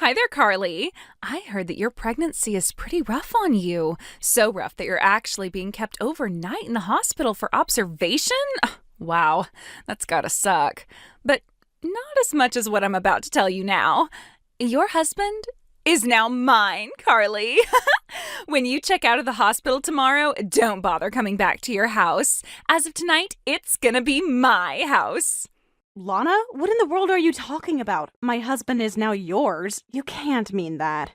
Hi there, Carly. I heard that your pregnancy is pretty rough on you. So rough that you're actually being kept overnight in the hospital for observation? Wow, that's gotta suck. But not as much as what I'm about to tell you now. Your husband is now mine, Carly. When you check out of the hospital tomorrow, don't bother coming back to your house. As of tonight, it's gonna be my house. Lana, what in the world are you talking about? My husband is now yours. You can't mean that.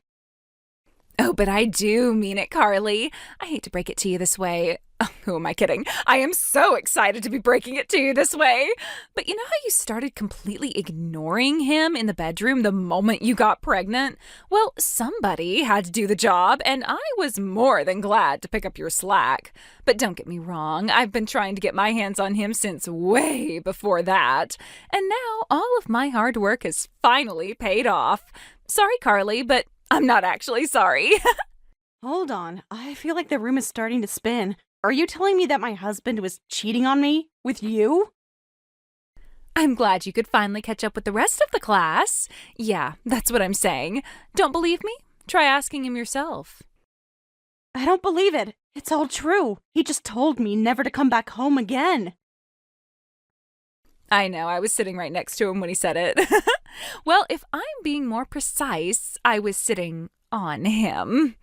Oh, but I do mean it, Carly. I hate to break it to you this way. Oh, who am I kidding? I am so excited to be breaking it to you this way. But you know how you started completely ignoring him in the bedroom the moment you got pregnant? Well, somebody had to do the job, and I was more than glad to pick up your slack. But don't get me wrong, I've been trying to get my hands on him since way before that. And now all of my hard work has finally paid off. Sorry, Carly, but I'm not actually sorry. Hold on, I feel like the room is starting to spin. Are you telling me that my husband was cheating on me? With you? I'm glad you could finally catch up with the rest of the class. Yeah, that's what I'm saying. Don't believe me? Try asking him yourself. I don't believe it. It's all true. He just told me never to come back home again. I know, I was sitting right next to him when he said it. Well, if I'm being more precise, I was sitting on him.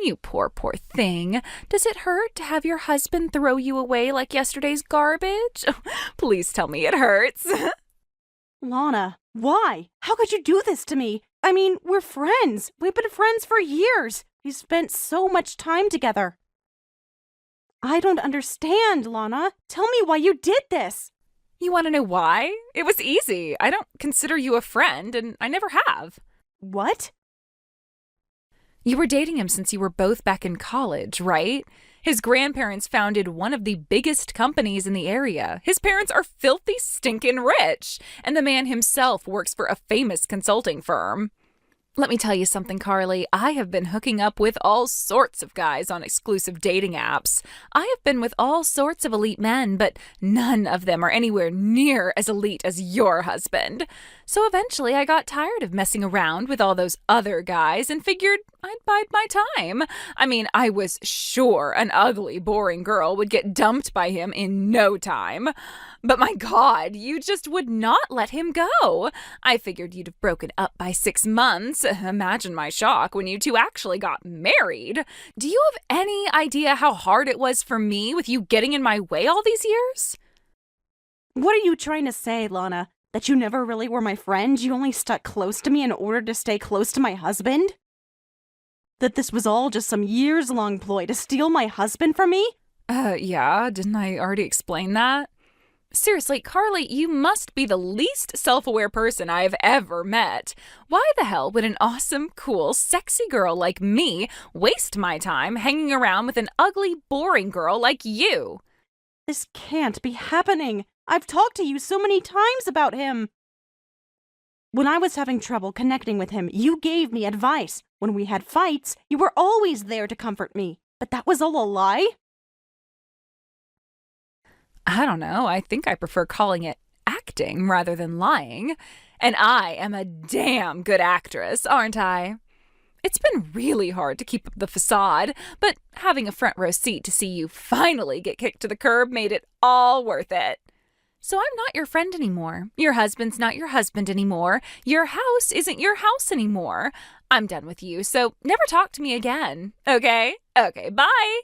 You poor thing. Does it hurt to have your husband throw you away like yesterday's garbage? Please tell me it hurts. Lana, why? How could you do this to me? I mean, we're friends. We've been friends for years. We spent so much time together. I don't understand, Lana. Tell me why you did this. You want to know why? It was easy. I don't consider you a friend, and I never have. What? You were dating him since you were both back in college, right? His grandparents founded one of the biggest companies in the area. His parents are filthy stinkin' rich, and the man himself works for a famous consulting firm. Let me tell you something, Carly. I have been hooking up with all sorts of guys on exclusive dating apps. I have been with all sorts of elite men, but none of them are anywhere near as elite as your husband. So eventually I got tired of messing around with all those other guys and figured I'd bide my time. I mean, I was sure an ugly, boring girl would get dumped by him in no time. But my God, you just would not let him go. I figured you'd have broken up by 6 months. Imagine my shock when you two actually got married. Do you have any idea how hard it was for me with you getting in my way all these years? What are you trying to say, Lana? That you never really were my friend? You only stuck close to me in order to stay close to my husband? That this was all just some years-long ploy to steal my husband from me? Yeah, didn't I already explain that? Seriously, Carly, you must be the least self-aware person I've ever met. Why the hell would an awesome, cool, sexy girl like me waste my time hanging around with an ugly, boring girl like you? This can't be happening. I've talked to you so many times about him. When I was having trouble connecting with him, you gave me advice. When we had fights, you were always there to comfort me. But that was all a lie? I don't know. I think I prefer calling it acting rather than lying. And I am a damn good actress, aren't I? It's been really hard to keep up the facade, but having a front row seat to see you finally get kicked to the curb made it all worth it. So I'm not your friend anymore. Your husband's not your husband anymore. Your house isn't your house anymore. I'm done with you, so never talk to me again. Okay? Okay, bye.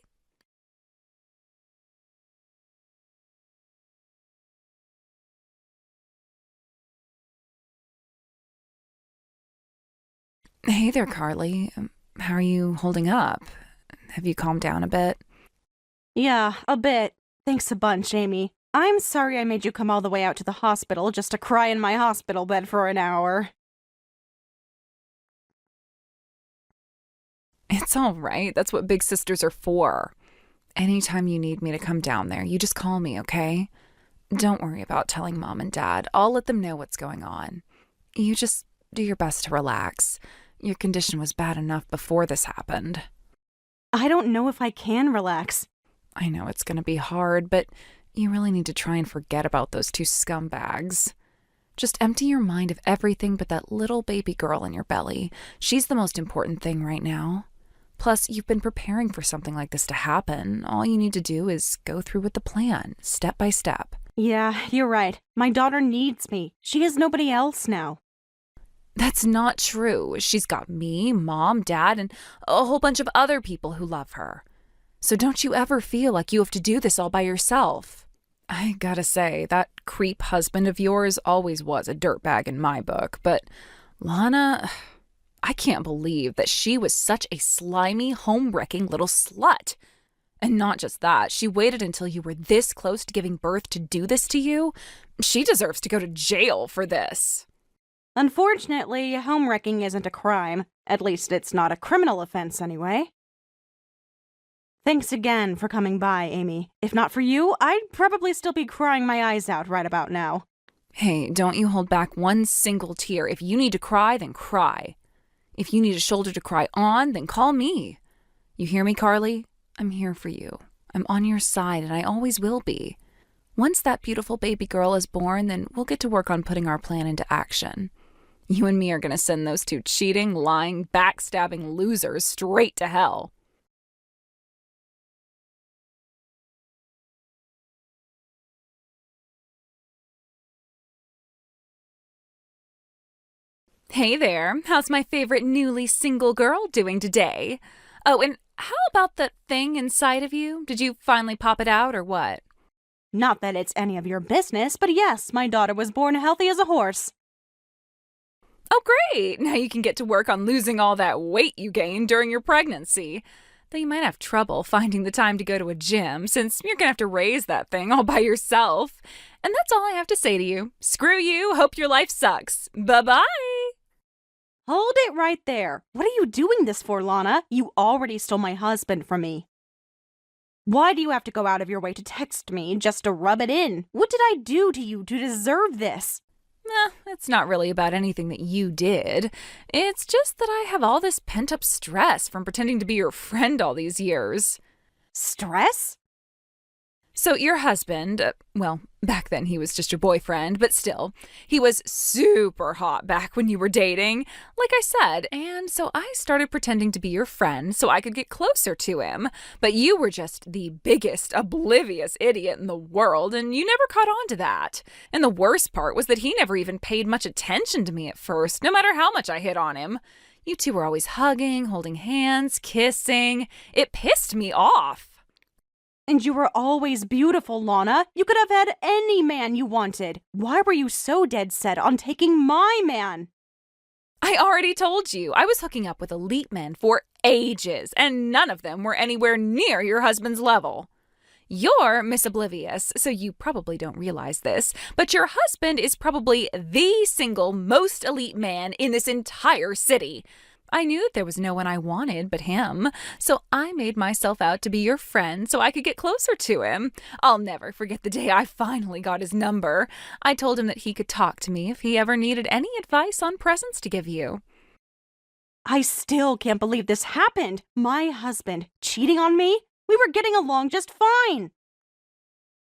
Hey there, Carly. How are you holding up? Have you calmed down a bit? Yeah, a bit. Thanks a bunch, Amy. I'm sorry I made you come all the way out to the hospital just to cry in my hospital bed for an hour. It's all right. That's what big sisters are for. Anytime you need me to come down there, you just call me, okay? Don't worry about telling Mom and Dad. I'll let them know what's going on. You just do your best to relax. Your condition was bad enough before this happened. I don't know if I can relax. I know it's going to be hard, but you really need to try and forget about those two scumbags. Just empty your mind of everything but that little baby girl in your belly. She's the most important thing right now. Plus, you've been preparing for something like this to happen. All you need to do is go through with the plan, step by step. Yeah, you're right. My daughter needs me. She has nobody else now. That's not true. She's got me, Mom, Dad, and a whole bunch of other people who love her. So don't you ever feel like you have to do this all by yourself. I gotta say, that creep husband of yours always was a dirtbag in my book, but Lana, I can't believe that she was such a slimy, home-wrecking little slut. And not just that, she waited until you were this close to giving birth to do this to you. She deserves to go to jail for this. Unfortunately, homewrecking isn't a crime. At least it's not a criminal offense anyway. Thanks again for coming by, Amy. If not for you, I'd probably still be crying my eyes out right about now. Hey, don't you hold back one single tear. If you need to cry, then cry. If you need a shoulder to cry on, then call me. You hear me, Carly? I'm here for you. I'm on your side, and I always will be. Once that beautiful baby girl is born, then we'll get to work on putting our plan into action. You and me are going to send those two cheating, lying, backstabbing losers straight to hell. Hey there, how's my favorite newly single girl doing today? Oh, and how about that thing inside of you? Did you finally pop it out or what? Not that it's any of your business, but yes, my daughter was born healthy as a horse. Oh, great! Now you can get to work on losing all that weight you gained during your pregnancy. Though you might have trouble finding the time to go to a gym, since you're gonna have to raise that thing all by yourself. And that's all I have to say to you. Screw you, hope your life sucks. Bye-bye! Hold it right there. What are you doing this for, Lana? You already stole my husband from me. Why do you have to go out of your way to text me just to rub it in? What did I do to you to deserve this? It's not really about anything that you did. It's just that I have all this pent-up stress from pretending to be your friend all these years. Stress? So your husband, well, back then he was just your boyfriend, but still, he was super hot back when you were dating, like I said, and so I started pretending to be your friend so I could get closer to him. But you were just the biggest oblivious idiot in the world, and you never caught on to that. And the worst part was that he never even paid much attention to me at first, no matter how much I hit on him. You two were always hugging, holding hands, kissing. It pissed me off. And you were always beautiful, Lana. You could have had any man you wanted. Why were you so dead set on taking my man? I already told you. I was hooking up with elite men for ages, and none of them were anywhere near your husband's level. You're Miss Oblivious, so you probably don't realize this, but your husband is probably the single most elite man in this entire city. I knew that there was no one I wanted but him, so I made myself out to be your friend so I could get closer to him. I'll never forget the day I finally got his number. I told him that he could talk to me if he ever needed any advice on presents to give you. I still can't believe this happened. My husband cheating on me? We were getting along just fine.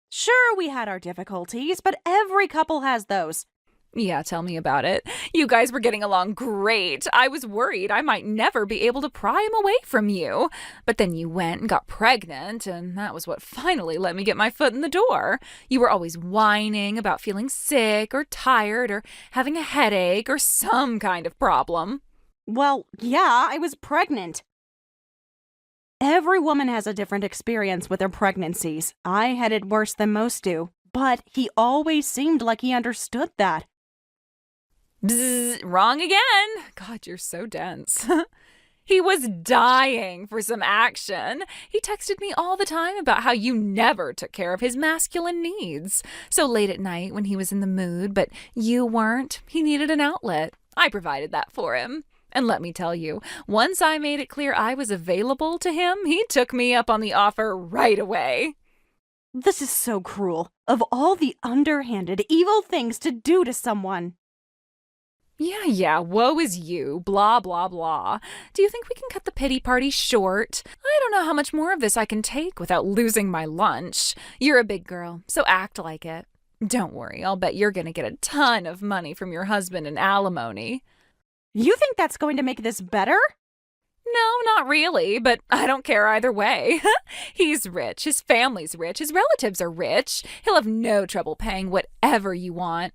Sure, we had our difficulties, but every couple has those. Yeah, tell me about it. You guys were getting along great. I was worried I might never be able to pry him away from you. But then you went and got pregnant, and that was what finally let me get my foot in the door. You were always whining about feeling sick or tired or having a headache or some kind of problem. Well, yeah, I was pregnant. Every woman has a different experience with their pregnancies. I had it worse than most do, but he always seemed like he understood that. Bzzz, wrong again. God, you're so dense. He was dying for some action. He texted me all the time about how you never took care of his masculine needs. So late at night when he was in the mood, but you weren't, he needed an outlet. I provided that for him. And let me tell you, once I made it clear I was available to him, he took me up on the offer right away. This is so cruel. Of all the underhanded, evil things to do to someone. Yeah, woe is you, blah, blah, blah. Do you think we can cut the pity party short? I don't know how much more of this I can take without losing my lunch. You're a big girl, so act like it. Don't worry, I'll bet you're gonna get a ton of money from your husband in alimony. You think that's going to make this better? No, not really, but I don't care either way. He's rich, his family's rich, his relatives are rich. He'll have no trouble paying whatever you want.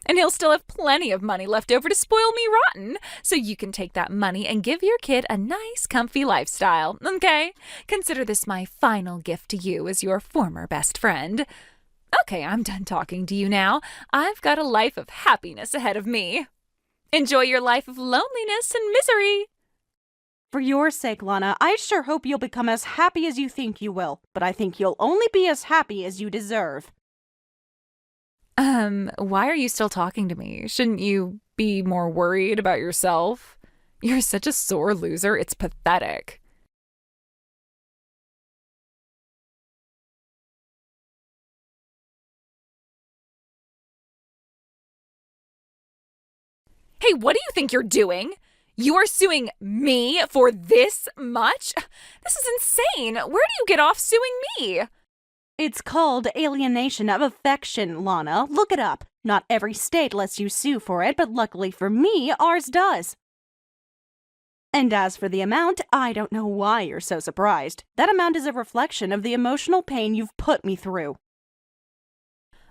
And he'll still have plenty of money left over to spoil me rotten, so you can take that money and give your kid a nice, comfy lifestyle, okay? Consider this my final gift to you as your former best friend. Okay, I'm done talking to you now. I've got a life of happiness ahead of me. Enjoy your life of loneliness and misery. For your sake, Lana, I sure hope you'll become as happy as you think you will, but I think you'll only be as happy as you deserve. Why are you still talking to me? Shouldn't you be more worried about yourself? You're such a sore loser, it's pathetic. Hey, what do you think you're doing? You are suing me for this much? This is insane. Where do you get off suing me? It's called alienation of affection, Lana. Look it up. Not every state lets you sue for it, but luckily for me, ours does. And as for the amount, I don't know why you're so surprised. That amount is a reflection of the emotional pain you've put me through.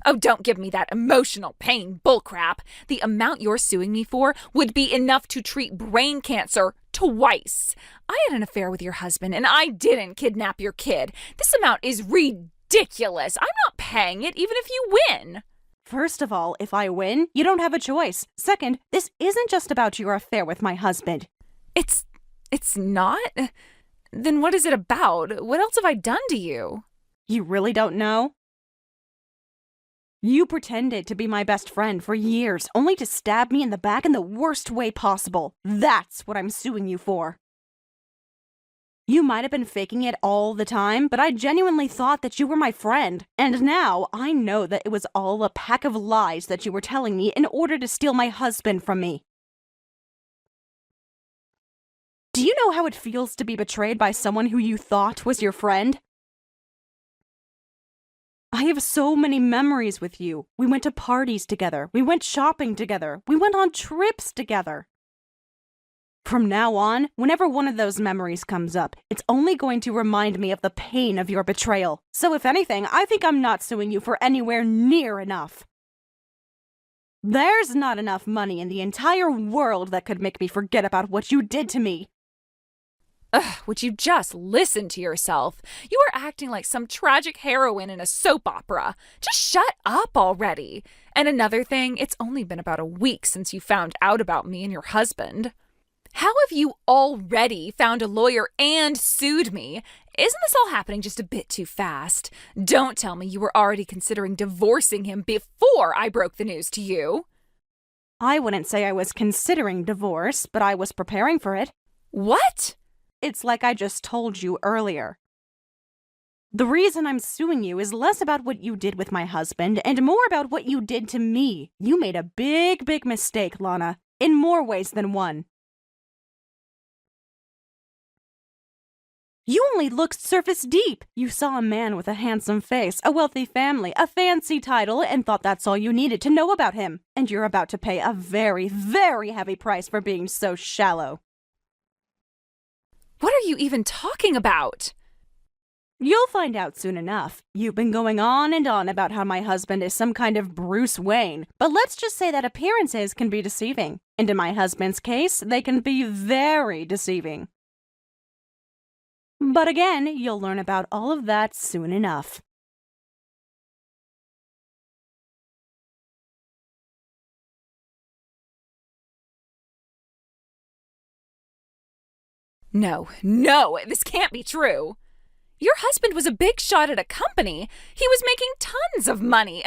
Oh, don't give me that emotional pain bullcrap. The amount you're suing me for would be enough to treat brain cancer twice. I had an affair with your husband, and I didn't kidnap your kid. This amount is ridiculous. I'm not paying it, even if you win. First of all, if I win, you don't have a choice. Second, this isn't just about your affair with my husband. It's not? Then what is it about? What else have I done to you? You really don't know? You pretended to be my best friend for years, only to stab me in the back in the worst way possible. That's what I'm suing you for. You might have been faking it all the time, but I genuinely thought that you were my friend. And now I know that it was all a pack of lies that you were telling me in order to steal my husband from me. Do you know how it feels to be betrayed by someone who you thought was your friend? I have so many memories with you. We went to parties together. We went shopping together. We went on trips together. From now on, whenever one of those memories comes up, it's only going to remind me of the pain of your betrayal. So if anything, I think I'm not suing you for anywhere near enough. There's not enough money in the entire world that could make me forget about what you did to me. Ugh, would you just listen to yourself? You are acting like some tragic heroine in a soap opera. Just shut up already. And another thing, it's only been about a week since you found out about me and your husband. How have you already found a lawyer and sued me? Isn't this all happening just a bit too fast? Don't tell me you were already considering divorcing him before I broke the news to you. I wouldn't say I was considering divorce, but I was preparing for it. What? It's like I just told you earlier. The reason I'm suing you is less about what you did with my husband and more about what you did to me. You made a big, big mistake, Lana, in more ways than one. You only looked surface deep. You saw a man with a handsome face, a wealthy family, a fancy title, and thought that's all you needed to know about him. And you're about to pay a very, very heavy price for being so shallow. What are you even talking about? You'll find out soon enough. You've been going on and on about how my husband is some kind of Bruce Wayne, but let's just say that appearances can be deceiving. And in my husband's case, they can be very deceiving. But again, you'll learn about all of that soon enough. No, this can't be true. Your husband was a big shot at a company. He was making tons of money.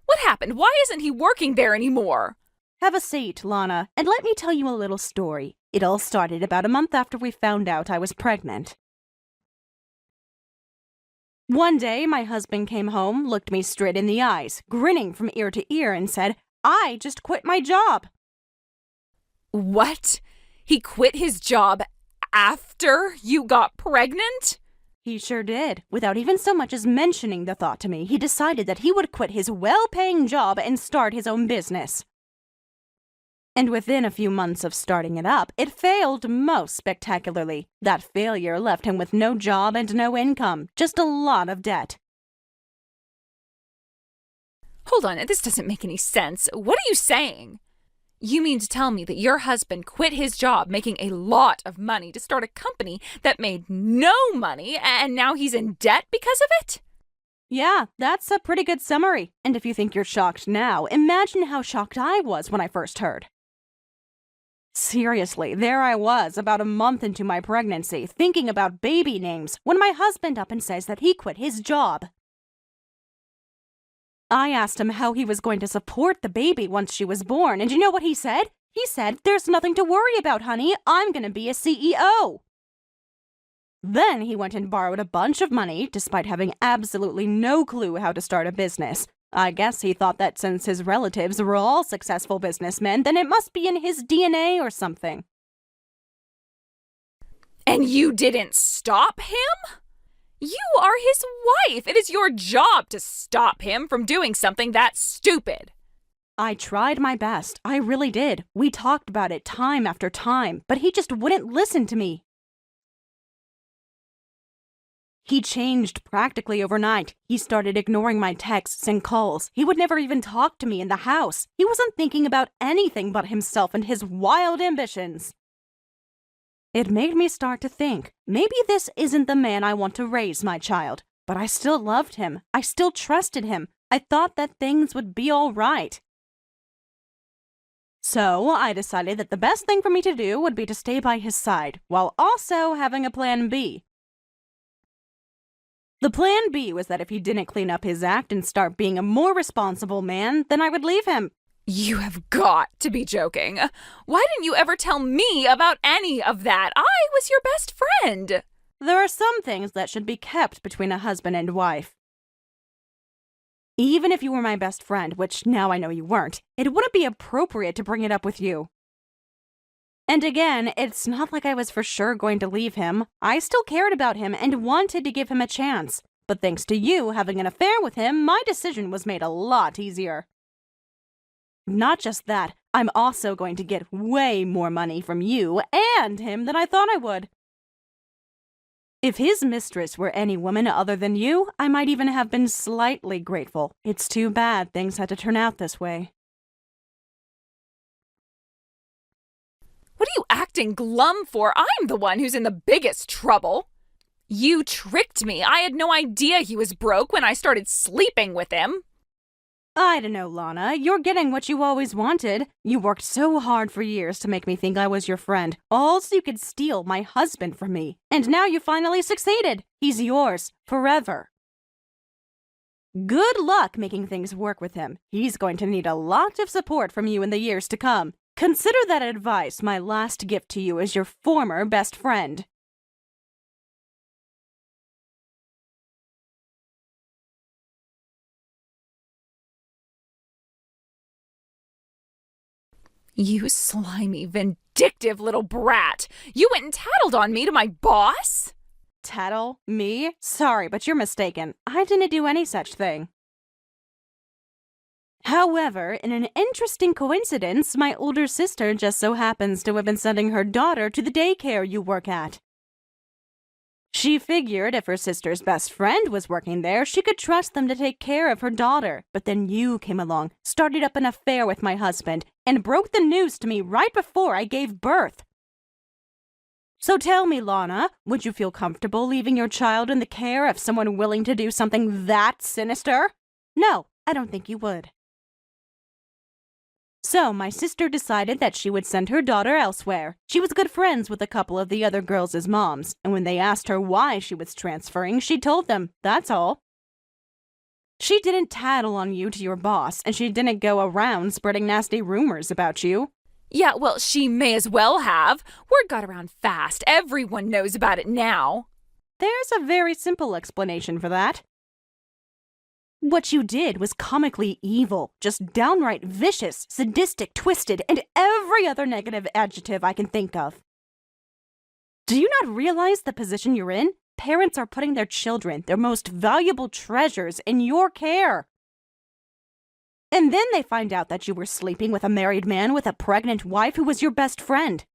What happened? Why isn't he working there anymore? Have a seat, Lana, and let me tell you a little story. It all started about a month after we found out I was pregnant. One day, my husband came home, looked me straight in the eyes, grinning from ear to ear, and said, "I just quit my job." What? He quit his job after you got pregnant? He sure did. Without even so much as mentioning the thought to me, he decided that he would quit his well-paying job and start his own business. And within a few months of starting it up, it failed most spectacularly. That failure left him with no job and no income, just a lot of debt. Hold on, this doesn't make any sense. What are you saying? You mean to tell me that your husband quit his job making a lot of money to start a company that made no money, and now he's in debt because of it? Yeah, that's a pretty good summary. And if you think you're shocked now, imagine how shocked I was when I first heard. Seriously, there I was, about a month into my pregnancy, thinking about baby names, when my husband up and says that he quit his job. I asked him how he was going to support the baby once she was born, and you know what he said? He said, "There's nothing to worry about, honey. I'm gonna be a CEO." Then he went and borrowed a bunch of money, despite having absolutely no clue how to start a business. I guess he thought that since his relatives were all successful businessmen, then it must be in his DNA or something. And you didn't stop him? You are his wife. It is your job to stop him from doing something that stupid. I tried my best. I really did. We talked about it time after time, but he just wouldn't listen to me. He changed practically overnight. He started ignoring my texts and calls. He would never even talk to me in the house. He wasn't thinking about anything but himself and his wild ambitions. It made me start to think, maybe this isn't the man I want to raise my child. But I still loved him. I still trusted him. I thought that things would be all right. So I decided that the best thing for me to do would be to stay by his side, while also having a plan B. The plan B was that if he didn't clean up his act and start being a more responsible man, then I would leave him. You have got to be joking. Why didn't you ever tell me about any of that? I was your best friend. There are some things that should be kept between a husband and wife. Even if you were my best friend, which now I know you weren't, it wouldn't be appropriate to bring it up with you. And again, it's not like I was for sure going to leave him. I still cared about him and wanted to give him a chance. But thanks to you having an affair with him, my decision was made a lot easier. Not just that, I'm also going to get way more money from you and him than I thought I would. If his mistress were any woman other than you, I might even have been slightly grateful. It's too bad things had to turn out this way. What are you acting glum for? I'm the one who's in the biggest trouble. You tricked me. I had no idea he was broke when I started sleeping with him. I don't know, Lana. You're getting what you always wanted. You worked so hard for years to make me think I was your friend, all so you could steal my husband from me. And now you finally succeeded. He's yours, forever. Good luck making things work with him. He's going to need a lot of support from you in the years to come. Consider that advice my last gift to you as your former best friend. You slimy, vindictive little brat. You went and tattled on me to my boss? Tattle? Me? Sorry, but you're mistaken. I didn't do any such thing. However, in an interesting coincidence, my older sister just so happens to have been sending her daughter to the daycare you work at. She figured if her sister's best friend was working there, she could trust them to take care of her daughter. But then you came along, started up an affair with my husband, and broke the news to me right before I gave birth. So tell me, Lana, would you feel comfortable leaving your child in the care of someone willing to do something that sinister? No, I don't think you would. So my sister decided that she would send her daughter elsewhere. She was good friends with a couple of the other girls' moms, and when they asked her why she was transferring, she told them, that's all. She didn't tattle on you to your boss, and she didn't go around spreading nasty rumors about you. Yeah, well, she may as well have. Word got around fast. Everyone knows about it now. There's a very simple explanation for that. What you did was comically evil, just downright vicious, sadistic, twisted, and every other negative adjective I can think of. Do you not realize the position you're in? Parents are putting their children, their most valuable treasures, in your care. And then they find out that you were sleeping with a married man with a pregnant wife who was your best friend.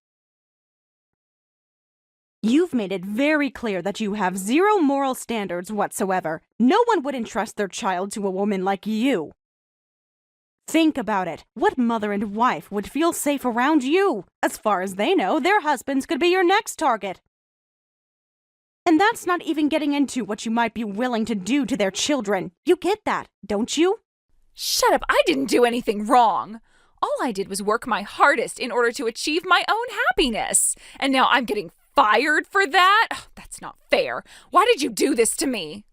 You've made it very clear that you have zero moral standards whatsoever. No one would entrust their child to a woman like you. Think about it. What mother and wife would feel safe around you? As far as they know, their husbands could be your next target. And that's not even getting into what you might be willing to do to their children. You get that, don't you? Shut up, I didn't do anything wrong. All I did was work my hardest in order to achieve my own happiness. And now I'm getting fired for that? Oh, that's not fair. Why did you do this to me?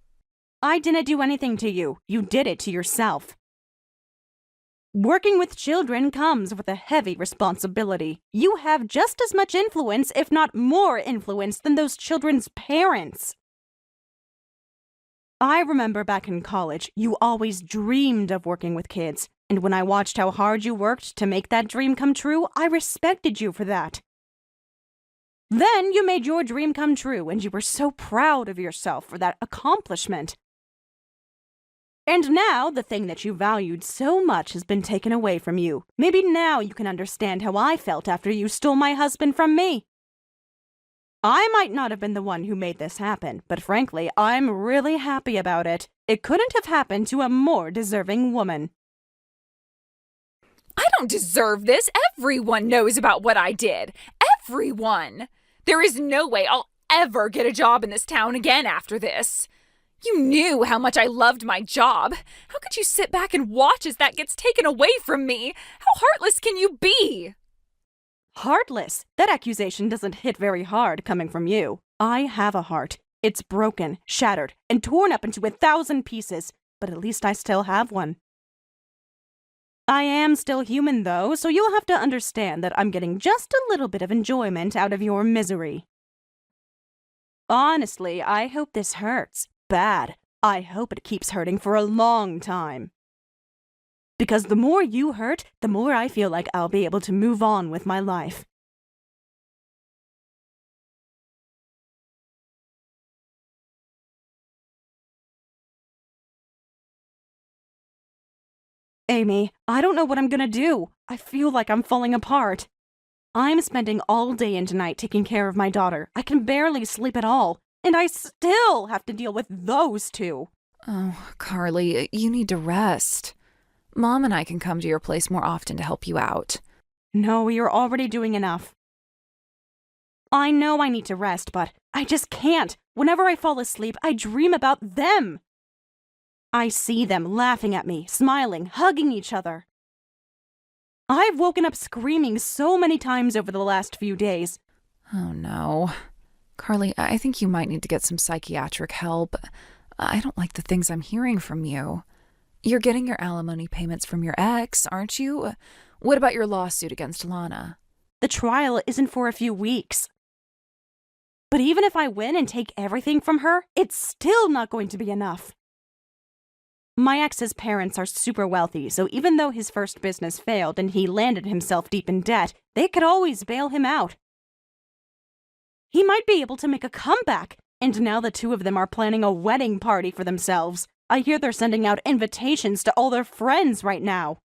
I didn't do anything to you. You did it to yourself. Working with children comes with a heavy responsibility. You have just as much influence, if not more influence, than those children's parents. I remember back in college, you always dreamed of working with kids. And when I watched how hard you worked to make that dream come true, I respected you for that. Then you made your dream come true, and you were so proud of yourself for that accomplishment. And now, the thing that you valued so much has been taken away from you. Maybe now you can understand how I felt after you stole my husband from me. I might not have been the one who made this happen, but frankly, I'm really happy about it. It couldn't have happened to a more deserving woman. I don't deserve this. Everyone knows about what I did. Everyone. There is no way I'll ever get a job in this town again after this. You knew how much I loved my job. How could you sit back and watch as that gets taken away from me? How heartless can you be? Heartless? That accusation doesn't hit very hard coming from you. I have a heart. It's broken, shattered, and torn up into 1,000 pieces, but at least I still have one. I am still human, though, so you'll have to understand that I'm getting just a little bit of enjoyment out of your misery. Honestly, I hope this hurts. Bad. I hope it keeps hurting for a long time. Because the more you hurt, the more I feel like I'll be able to move on with my life. Amy, I don't know what I'm gonna do. I feel like I'm falling apart. I'm spending all day and night taking care of my daughter. I can barely sleep at all. And I still have to deal with those two. Oh, Carly, you need to rest. Mom and I can come to your place more often to help you out. No, you're already doing enough. I know I need to rest, but I just can't. Whenever I fall asleep, I dream about them. I see them laughing at me, smiling, hugging each other. I've woken up screaming so many times over the last few days. Oh, no. Carly, I think you might need to get some psychiatric help. I don't like the things I'm hearing from you. You're getting your alimony payments from your ex, aren't you? What about your lawsuit against Lana? The trial isn't for a few weeks. But even if I win and take everything from her, it's still not going to be enough. My ex's parents are super wealthy, so even though his first business failed and he landed himself deep in debt, they could always bail him out. He might be able to make a comeback, and now the two of them are planning a wedding party for themselves. I hear they're sending out invitations to all their friends right now.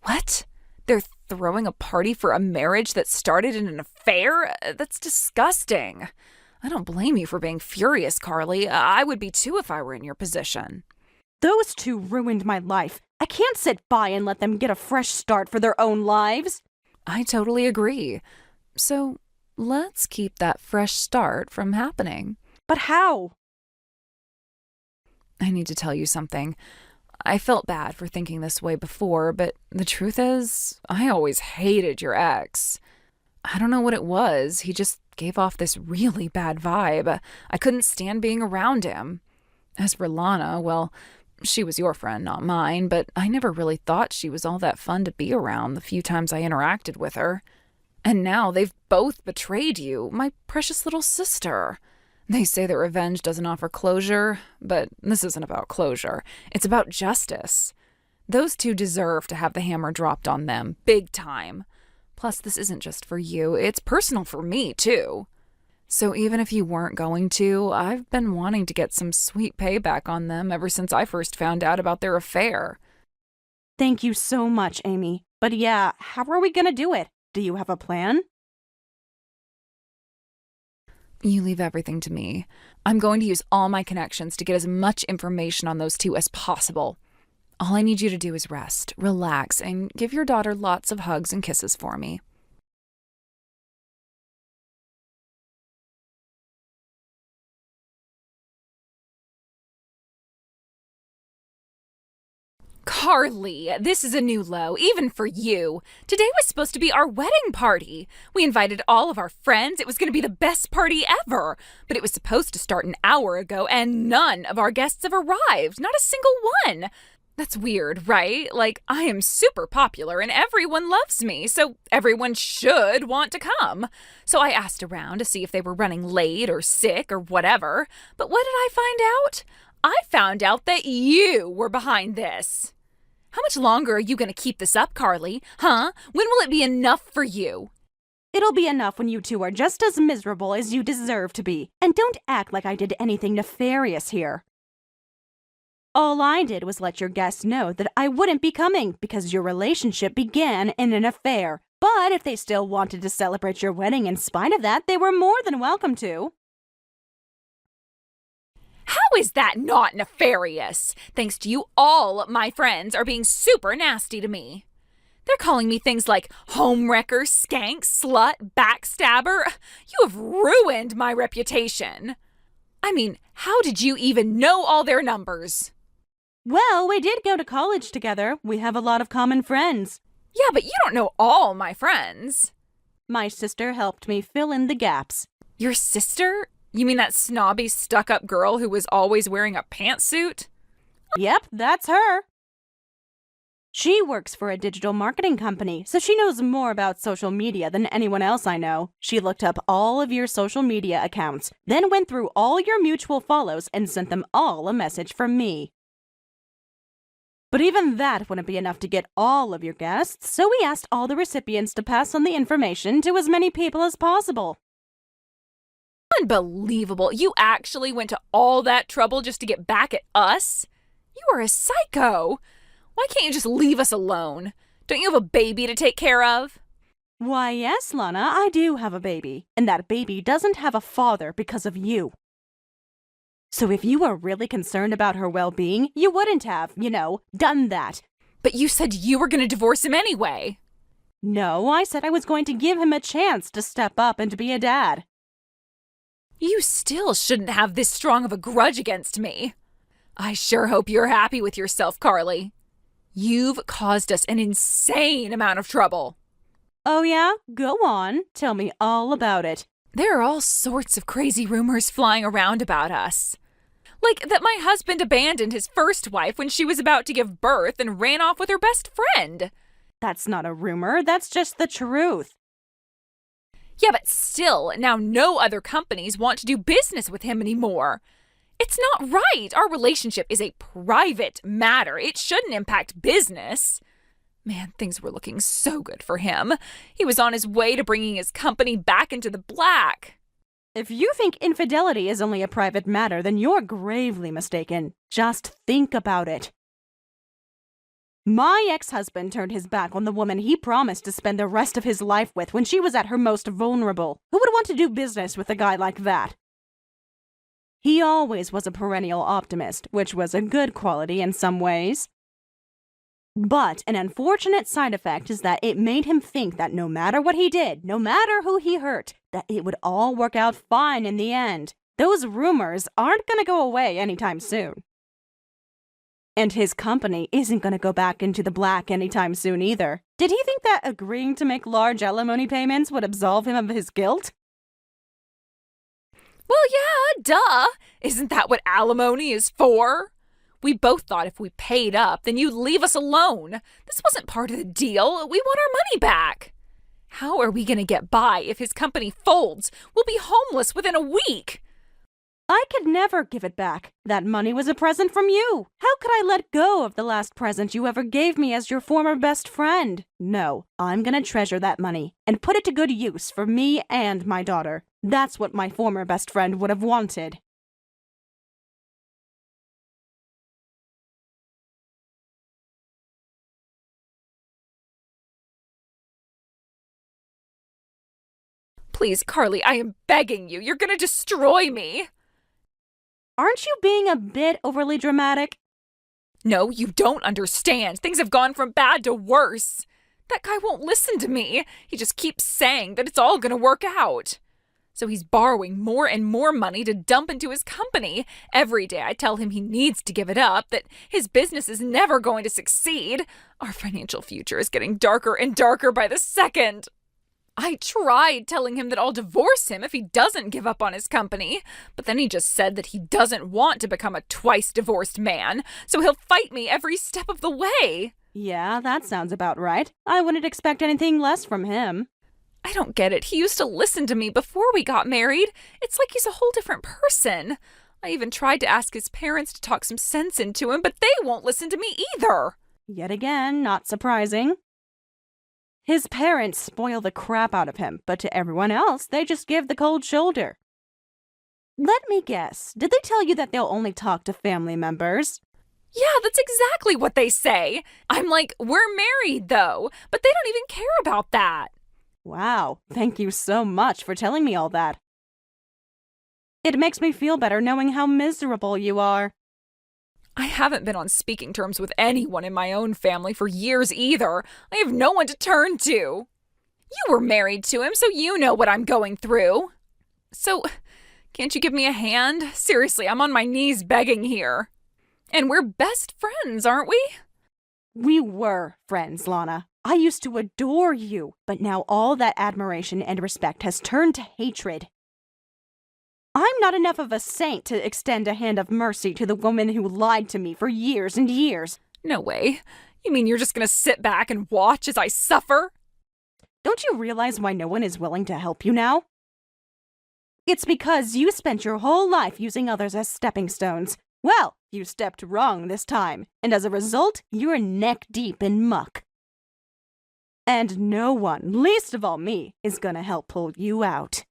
What? They're throwing a party for a marriage that started in an affair? That's disgusting. I don't blame you for being furious, Carly. I would be too if I were in your position. Those two ruined my life. I can't sit by and let them get a fresh start for their own lives. I totally agree. So let's keep that fresh start from happening. But how? I need to tell you something. I felt bad for thinking this way before, but the truth is, I always hated your ex. I don't know what it was. He just gave off this really bad vibe. I couldn't stand being around him. As for Lana, well, she was your friend, not mine, but I never really thought she was all that fun to be around the few times I interacted with her. And now they've both betrayed you, my precious little sister. They say that revenge doesn't offer closure, but this isn't about closure. It's about justice. Those two deserve to have the hammer dropped on them, big time. Plus, this isn't just for you. It's personal for me, too. So even if you weren't going to, I've been wanting to get some sweet payback on them ever since I first found out about their affair. Thank you so much, Amy. But yeah, how are we gonna do it? Do you have a plan? You leave everything to me. I'm going to use all my connections to get as much information on those two as possible. All I need you to do is rest, relax, and give your daughter lots of hugs and kisses for me. Carly, this is a new low, even for you. Today was supposed to be our wedding party. We invited all of our friends. It was going to be the best party ever. But it was supposed to start an hour ago, and none of our guests have arrived. Not a single one. That's weird, right? Like, I am super popular and everyone loves me, so everyone should want to come. So I asked around to see if they were running late or sick or whatever. But what did I find out? I found out that you were behind this. How much longer are you going to keep this up, Carly? Huh? When will it be enough for you? It'll be enough when you two are just as miserable as you deserve to be. And don't act like I did anything nefarious here. All I did was let your guests know that I wouldn't be coming because your relationship began in an affair. But if they still wanted to celebrate your wedding in spite of that, they were more than welcome to. How is that not nefarious? Thanks to you, all my friends are being super nasty to me. They're calling me things like homewrecker, skank, slut, backstabber. You have ruined my reputation. I mean, how did you even know all their numbers? Well, we did go to college together. We have a lot of common friends. Yeah, but you don't know all my friends. My sister helped me fill in the gaps. Your sister? You mean that snobby, stuck-up girl who was always wearing a pantsuit? Yep, that's her. She works for a digital marketing company, so she knows more about social media than anyone else I know. She looked up all of your social media accounts, then went through all your mutual follows and sent them all a message from me. But even that wouldn't be enough to get all of your guests, so we asked all the recipients to pass on the information to as many people as possible. Unbelievable. You actually went to all that trouble just to get back at us? You are a psycho. Why can't you just leave us alone? Don't you have a baby to take care of? Why, yes, Lana, I do have a baby. And that baby doesn't have a father because of you. So if you were really concerned about her well-being, you wouldn't have, done that. But you said you were going to divorce him anyway. No, I said I was going to give him a chance to step up and to be a dad. You still shouldn't have this strong of a grudge against me. I sure hope you're happy with yourself, Carly. You've caused us an insane amount of trouble. Oh yeah? Go on. Tell me all about it. There are all sorts of crazy rumors flying around about us. Like that my husband abandoned his first wife when she was about to give birth and ran off with her best friend. That's not a rumor, that's just the truth. Yeah, but still, now no other companies want to do business with him anymore. It's not right. Our relationship is a private matter. It shouldn't impact business. Man, things were looking so good for him. He was on his way to bringing his company back into the black. If you think infidelity is only a private matter, then you're gravely mistaken. Just think about it. My ex-husband turned his back on the woman he promised to spend the rest of his life with when she was at her most vulnerable. Who would want to do business with a guy like that? He always was a perennial optimist, which was a good quality in some ways. But an unfortunate side effect is that it made him think that no matter what he did, no matter who he hurt, that it would all work out fine in the end. Those rumors aren't going to go away anytime soon. And his company isn't going to go back into the black anytime soon either. Did he think that agreeing to make large alimony payments would absolve him of his guilt? Well, yeah, duh. Isn't that what alimony is for? We both thought if we paid up, then you'd leave us alone. This wasn't part of the deal. We want our money back. How are we going to get by if his company folds? We'll be homeless within a week. I could never give it back. That money was a present from you. How could I let go of the last present you ever gave me as your former best friend? No, I'm gonna treasure that money and put it to good use for me and my daughter. That's what my former best friend would have wanted. Please, Carly, I am begging you. You're gonna destroy me. Aren't you being a bit overly dramatic? No, you don't understand. Things have gone from bad to worse. That guy won't listen to me. He just keeps saying that it's all gonna work out. So he's borrowing more and more money to dump into his company. Every day I tell him he needs to give it up, that his business is never going to succeed. Our financial future is getting darker and darker by the second. I tried telling him that I'll divorce him if he doesn't give up on his company, but then he just said that he doesn't want to become a twice-divorced man, so he'll fight me every step of the way. Yeah, that sounds about right. I wouldn't expect anything less from him. I don't get it. He used to listen to me before we got married. It's like he's a whole different person. I even tried to ask his parents to talk some sense into him, but they won't listen to me either. Yet again, not surprising. His parents spoil the crap out of him, but to everyone else, they just give the cold shoulder. Let me guess, did they tell you that they'll only talk to family members? Yeah, that's exactly what they say. I'm like, we're married though, but they don't even care about that. Wow, thank you so much for telling me all that. It makes me feel better knowing how miserable you are. I haven't been on speaking terms with anyone in my own family for years either. I have no one to turn to. You were married to him, so you know what I'm going through. So, can't you give me a hand? Seriously, I'm on my knees begging here. And we're best friends, aren't we? We were friends, Lana. I used to adore you, but now all that admiration and respect has turned to hatred. I'm not enough of a saint to extend a hand of mercy to the woman who lied to me for years and years. No way. You mean you're just gonna sit back and watch as I suffer? Don't you realize why no one is willing to help you now? It's because you spent your whole life using others as stepping stones. Well, you stepped wrong this time, and as a result, you're neck deep in muck. And no one, least of all me, is gonna help pull you out.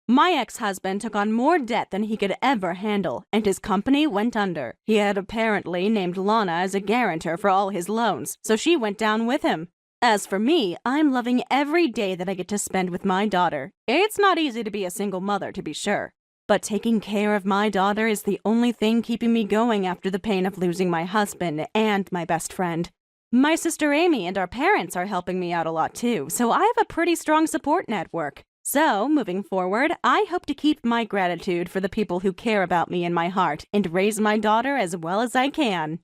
My ex-husband took on more debt than he could ever handle, and his company went under. He had apparently named Lana as a guarantor for all his loans, so she went down with him. As for me, I'm loving every day that I get to spend with my daughter. It's not easy to be a single mother, to be sure. But taking care of my daughter is the only thing keeping me going after the pain of losing my husband and my best friend. My sister Amy and our parents are helping me out a lot too, so I have a pretty strong support network. So, moving forward, I hope to keep my gratitude for the people who care about me in my heart and raise my daughter as well as I can.